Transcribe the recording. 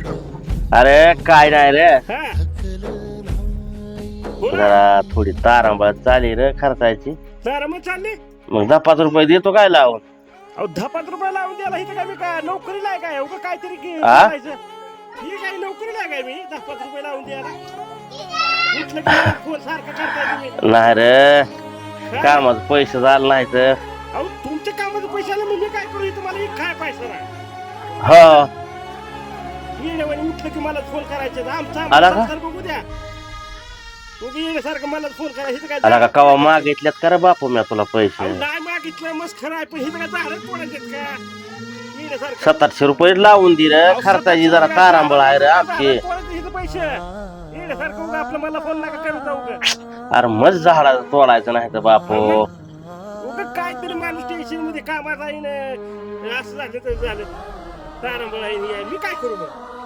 अरे काय नाही रे, हा बोला. जरा थोडी तारांबळ चाली रे खर्चायची. तर मग चालले. मग 10-5 रुपये देतो काय लावून? अहो 10-5 रुपये लावून द्यायला इथं काय मी काय नोकरीला आहे काय उगा काहीतरी आ? करायचं. ही काही नोकरीला आहे काय मी 10-5 रुपये लावून द्यायला. उठलं की मला फोन सारखं करताय तुम्ही. नाही रे, काय? कामाचं पैसे झालं नाही तर. अहो तुमच्या कामाचं पैसे आले मग मी काय करू इथं मला एक काय पैसा नाही. हो येण्यावानी उठलं की मला फोन करायचे आमचा आला का? संसार बघू द्या. तुम्ही येण्यासारखं मला फोन करायचं काय आला का कवा मागितल्यात का रे बापू मी तुला पैसे? अहो, नाही मागितलं मस्त खरं आहे पण हे काय झाडच पडायचे का येण्यासारखं 700-800 रुपये लावून दे रे, खर्चाची जरा तारांबळ आहे रे आमची. पैसे येण्यासारखं उगा आपलं मला फोन नका करत जाऊ उगा. अरे मज झाडा तोडायचं नाही तर बापू. उगा काहीतरी माणूस टेन्शन मध्ये कामात आहे ना असं झालं तर झालं तारांबळ आहे मी काय करू मग